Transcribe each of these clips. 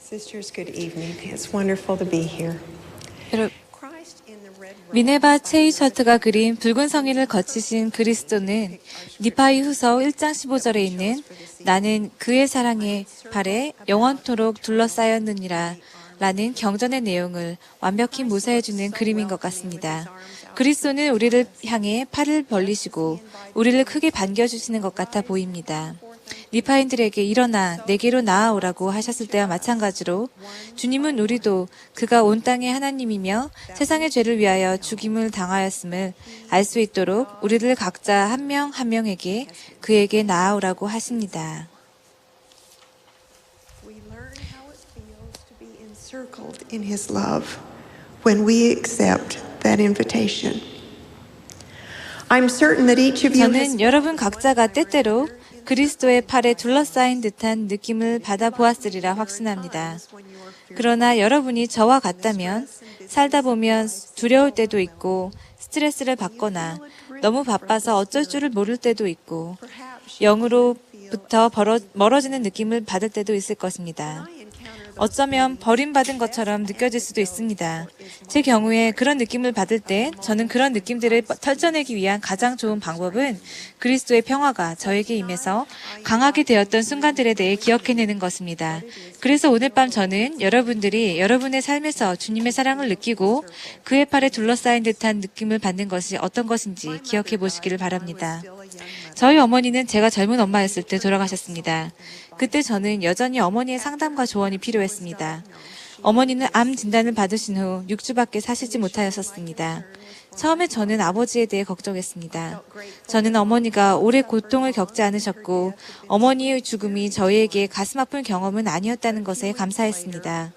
Sisters, good evening. It's wonderful to be here. 미네바 체이셔트가 그린 붉은 성인을 거치신 그리스도는 니파이 후서 1장 15절에 있는 나는 그의 사랑의 발에 영원토록 둘러싸였느니라 라는 경전의 내용을 완벽히 묘사해주는 그림인 것 같습니다. 그리스도는 우리를 향해 팔을 벌리시고 우리를 크게 반겨주시는 것 같아 보입니다. 니파인들에게 일어나 내게로 나아오라고 하셨을 때와 마찬가지로 주님은 우리도 그가 온 땅의 하나님이며 세상의 죄를 위하여 죽임을 당하였음을 알 수 있도록 우리들 각자 한 명 한 명에게 그에게 나아오라고 하십니다. We learn how it feels to be encircled in His love when we accept that invitation. I'm certain that each of you has 저는 여러분 각자가 때때로 그리스도의 팔에 둘러싸인 듯한 느낌을 받아보았으리라 확신합니다. 그러나 여러분이 저와 같다면 살다 보면 두려울 때도 있고 스트레스를 받거나 너무 바빠서 어쩔 줄을 모를 때도 있고 영으로부터 멀어지는 느낌을 받을 때도 있을 것입니다. 어쩌면 버림받은 것처럼 느껴질 수도 있습니다. 제 경우에 그런 느낌을 받을 때 저는 그런 느낌들을 털쳐내기 위한 가장 좋은 방법은 그리스도의 평화가 저에게 임해서 강하게 되었던 순간들에 대해 기억해내는 것입니다. 그래서 오늘 밤 저는 여러분들이 여러분의 삶에서 주님의 사랑을 느끼고 그의 팔에 둘러싸인 듯한 느낌을 받는 것이 어떤 것인지 기억해 보시기를 바랍니다. 저희 어머니는 제가 젊은 엄마였을 때 돌아가셨습니다. 그때 저는 여전히 어머니의 상담과 조언이 필요했습니다. 어머니는 암 진단을 받으신 후 6주밖에 사시지 못하였었습니다. 처음에 저는 아버지에 대해 걱정했습니다. 저는 어머니가 오래 고통을 겪지 않으셨고 어머니의 죽음이 저희에게 가슴 아픈 경험은 아니었다는 것에 감사했습니다.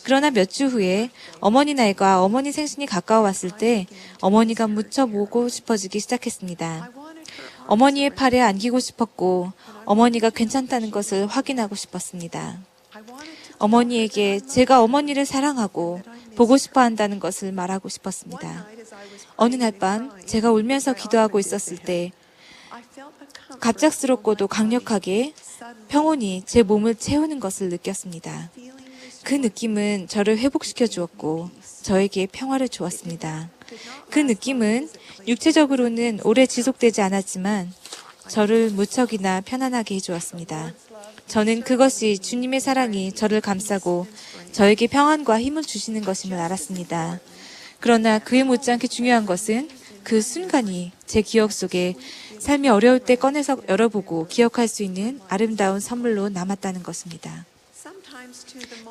그러나 몇 주 후에 어머니 날과 어머니 생신이 가까워 왔을 때 어머니가 무척 보고 싶어지기 시작했습니다. 어머니의 팔에 안기고 싶었고 어머니가 괜찮다는 것을 확인하고 싶었습니다. 어머니에게 제가 어머니를 사랑하고 보고 싶어 한다는 것을 말하고 싶었습니다. 어느 날 밤 제가 울면서 기도하고 있었을 때 갑작스럽고도 강력하게 평온이 제 몸을 채우는 것을 느꼈습니다. 그 느낌은 저를 회복시켜 주었고 저에게 평화를 주었습니다. 그 느낌은 육체적으로는 오래 지속되지 않았지만 저를 무척이나 편안하게 해주었습니다. 저는 그것이 주님의 사랑이 저를 감싸고 저에게 평안과 힘을 주시는 것임을 알았습니다. 그러나 그에 못지않게 중요한 것은 그 순간이 제 기억 속에 삶이 어려울 때 꺼내서 열어보고 기억할 수 있는 아름다운 선물로 남았다는 것입니다.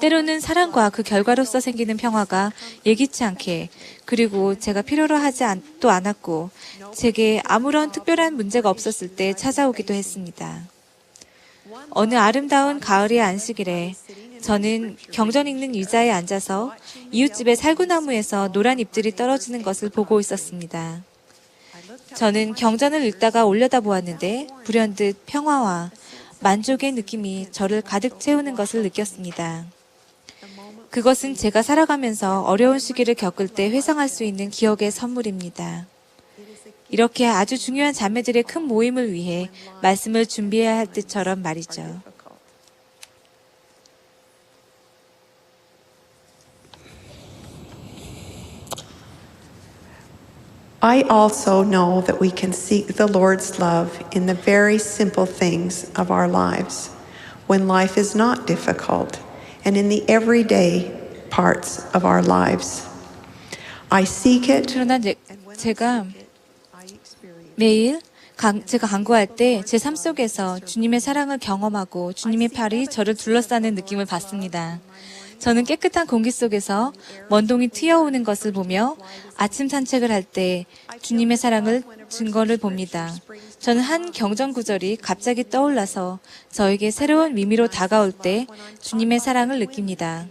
때로는 사랑과 그 결과로서 생기는 평화가 예기치 않게 그리고 제가 필요로 하지 않았고 제게 아무런 특별한 문제가 없었을 때 찾아오기도 했습니다. 어느 아름다운 가을의 안식일에 저는 경전 읽는 의자에 앉아서 이웃집의 살구나무에서 노란 잎들이 떨어지는 것을 보고 있었습니다. 저는 경전을 읽다가 올려다보았는데 불현듯 평화와 만족의 느낌이 저를 가득 채우는 것을 느꼈습니다. 그것은 제가 살아가면서 어려운 시기를 겪을 때 회상할 수 있는 기억의 선물입니다. 이렇게 아주 중요한 자매들의 큰 모임을 위해 말씀을 준비해야 할 때처럼 말이죠. I also know that we can seek the Lord's love in the very simple things of our lives, when life is not difficult, and in the everyday parts of our lives. I seek it. 그러나 제가 매일 제가 간구할 때 제 삶 속에서 주님의 사랑을 경험하고 주님의 팔이 저를 둘러싸는 느낌을 받습니다. 저는 깨끗한 공기 속에서 먼동이 튀어오는 것을 보며 아침 산책을 할 때 주님의 사랑을 증거를 봅니다. 저는 한 경전 구절이 갑자기 떠올라서 저에게 새로운 의미로 다가올 때 주님의 사랑을 느낍니다.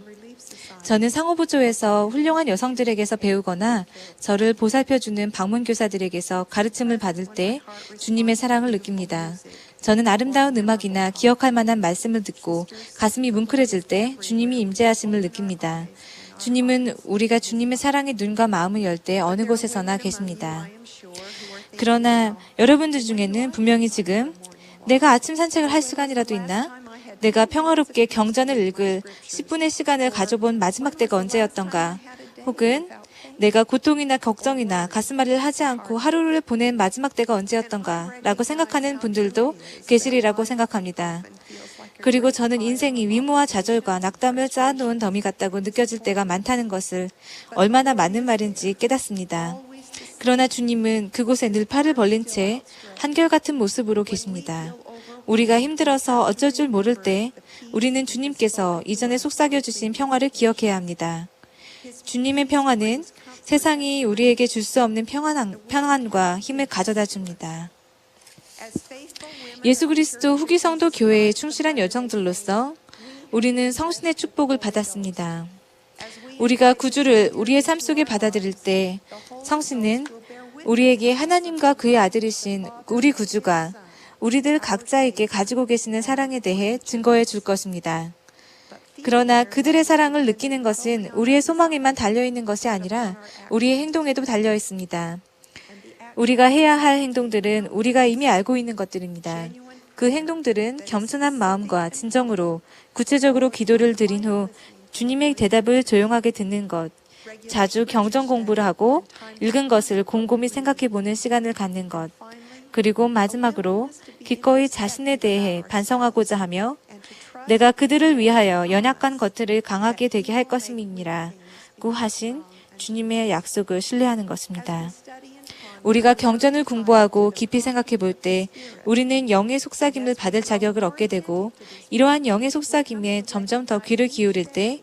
저는 상호부조에서 훌륭한 여성들에게서 배우거나 저를 보살펴주는 방문교사들에게서 가르침을 받을 때 주님의 사랑을 느낍니다. 저는 아름다운 음악이나 기억할 만한 말씀을 듣고 가슴이 뭉클해질 때 주님이 임재하심을 느낍니다. 주님은 우리가 주님의 사랑의 눈과 마음을 열 때 어느 곳에서나 계십니다. 그러나 여러분들 중에는 분명히 지금 내가 아침 산책을 할 시간이라도 있나? 내가 평화롭게 경전을 읽을 10분의 시간을 가져본 마지막 때가 언제였던가? 혹은 내가 고통이나 걱정이나 가슴앓이를 하지 않고 하루를 보낸 마지막 때가 언제였던가? 라고 생각하는 분들도 계시리라고 생각합니다. 그리고 저는 인생이 위무와 좌절과 낙담을 쌓아놓은 더미 같다고 느껴질 때가 많다는 것을 얼마나 맞는 말인지 깨닫습니다. 그러나 주님은 그곳에 늘 팔을 벌린 채 한결같은 모습으로 계십니다. 우리가 힘들어서 어쩔 줄 모를 때 우리는 주님께서 이전에 속삭여 주신 평화를 기억해야 합니다. 주님의 평화는 세상이 우리에게 줄 수 없는 평안과 힘을 가져다 줍니다. 예수 그리스도 후기 성도 교회의 충실한 여정들로서 우리는 성신의 축복을 받았습니다. 우리가 구주를 우리의 삶 속에 받아들일 때 성신은 우리에게 하나님과 그의 아들이신 우리 구주가 우리들 각자에게 가지고 계시는 사랑에 대해 증거해 줄 것입니다. 그러나 그들의 사랑을 느끼는 것은 우리의 소망에만 달려있는 것이 아니라 우리의 행동에도 달려 있습니다. 우리가 해야 할 행동들은 우리가 이미 알고 있는 것들입니다. 그 행동들은 겸손한 마음과 진정으로 구체적으로 기도를 드린 후 주님의 대답을 조용하게 듣는 것, 자주 경전 공부를 하고 읽은 것을 곰곰이 생각해 보는 시간을 갖는 것, 그리고 마지막으로 기꺼이 자신에 대해 반성하고자 하며 내가 그들을 위하여 연약한 것들을 강하게 되게 할 것임이니라고 하신 주님의 약속을 신뢰하는 것입니다. 우리가 경전을 공부하고 깊이 생각해 볼 때 우리는 영의 속삭임을 받을 자격을 얻게 되고 이러한 영의 속삭임에 점점 더 귀를 기울일 때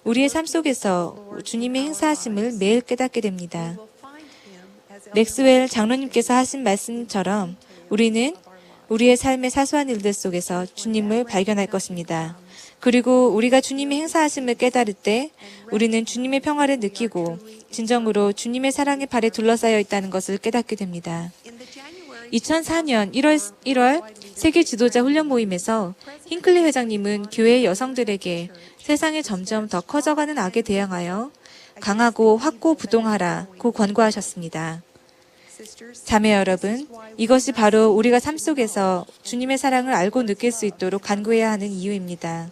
우리의 삶 속에서 주님의 행사하심을 매일 깨닫게 됩니다. 맥스웰 장로님께서 하신 말씀처럼 우리는 우리의 삶의 사소한 일들 속에서 주님을 발견할 것입니다. 그리고 우리가 주님의 행사하심을 깨달을 때 우리는 주님의 평화를 느끼고 진정으로 주님의 사랑의 발에 둘러싸여 있다는 것을 깨닫게 됩니다. 2004년 1월 세계 지도자 훈련 모임에서 힝클리 회장님은 교회 여성들에게 세상에 점점 더 커져가는 악에 대항하여 강하고 확고부동하라고 권고하셨습니다. 자매 여러분, 이것이 바로 우리가 삶 속에서 주님의 사랑을 알고 느낄 수 있도록 간구해야 하는 이유입니다.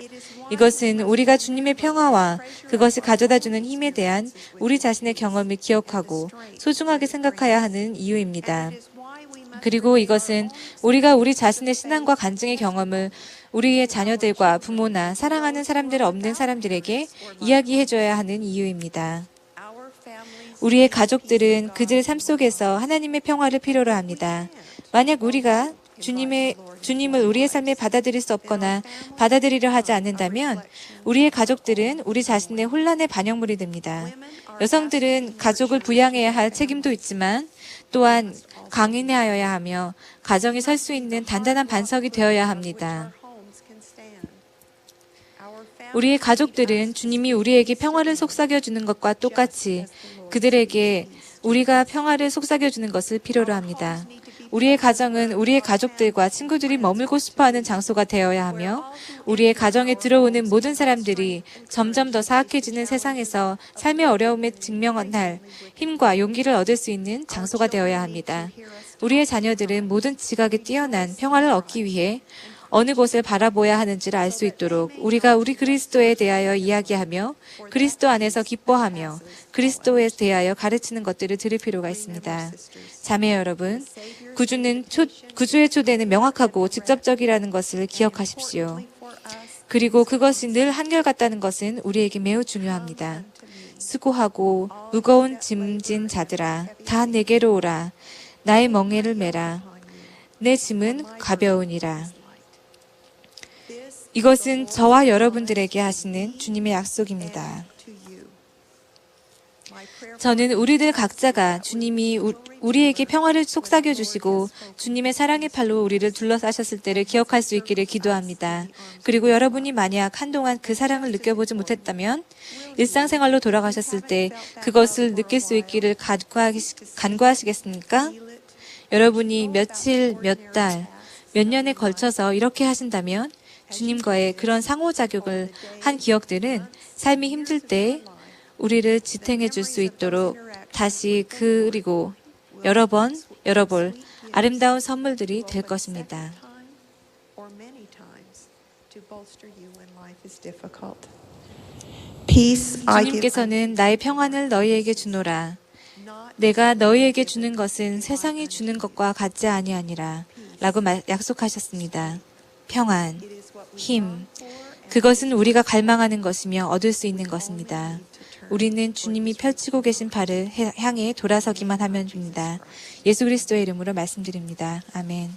이것은 우리가 주님의 평화와 그것이 가져다주는 힘에 대한 우리 자신의 경험을 기억하고 소중하게 생각해야 하는 이유입니다. 그리고 이것은 우리가 우리 자신의 신앙과 간증의 경험을 우리의 자녀들과 부모나 사랑하는 사람들 없는 사람들에게 이야기해줘야 하는 이유입니다. 우리의 가족들은 그들의 삶 속에서 하나님의 평화를 필요로 합니다. 만약 우리가 주님을 우리의 삶에 받아들일 수 없거나 받아들이려 하지 않는다면 우리의 가족들은 우리 자신의 혼란의 반영물이 됩니다. 여성들은 가족을 부양해야 할 책임도 있지만 또한 강인하여야 하며 가정이 설 수 있는 단단한 반석이 되어야 합니다. 우리의 가족들은 주님이 우리에게 평화를 속삭여주는 것과 똑같이 그들에게 우리가 평화를 속삭여주는 것을 필요로 합니다. 우리의 가정은 우리의 가족들과 친구들이 머물고 싶어하는 장소가 되어야 하며 우리의 가정에 들어오는 모든 사람들이 점점 더 사악해지는 세상에서 삶의 어려움에 직면할 힘과 용기를 얻을 수 있는 장소가 되어야 합니다. 우리의 자녀들은 모든 지각에 뛰어난 평화를 얻기 위해 어느 곳을 바라보아야 하는지를 알 수 있도록 우리가 우리 그리스도에 대하여 이야기하며 그리스도 안에서 기뻐하며 그리스도에 대하여 가르치는 것들을 들을 필요가 있습니다. 자매 여러분, 구주의 초대는 명확하고 직접적이라는 것을 기억하십시오. 그리고 그것이 늘 한결같다는 것은 우리에게 매우 중요합니다. 수고하고 무거운 짐진 자들아, 다 내게로 오라. 나의 멍에를 메라. 내 짐은 가벼우니라. 이것은 저와 여러분들에게 하시는 주님의 약속입니다. 저는 우리들 각자가 주님이 우리에게 평화를 속삭여 주시고 주님의 사랑의 팔로 우리를 둘러싸셨을 때를 기억할 수 있기를 기도합니다. 그리고 여러분이 만약 한동안 그 사랑을 느껴보지 못했다면 일상생활로 돌아가셨을 때 그것을 느낄 수 있기를 간구하시겠습니까? 여러분이 며칠, 몇 달, 몇 년에 걸쳐서 이렇게 하신다면 주님과의 그런 상호작용을 한 기억들은 삶이 힘들 때 우리를 지탱해 줄 수 있도록 다시 그리고 여러 번 열어볼 아름다운 선물들이 될 것입니다. to bolster you when life is difficult. Peace I give 주님께서는 나의 평안을 너희에게 주노라. not 내가 너희에게 주는 것은 세상이 주는 것과 같지 아니하니라. 라고 약속하셨습니다. 평안, 힘, 그것은 우리가 갈망하는 것이며 얻을 수 있는 것입니다. 우리는 주님이 펼치고 계신 발을 향해 돌아서기만 하면 됩니다. 예수 그리스도의 이름으로 말씀드립니다. 아멘.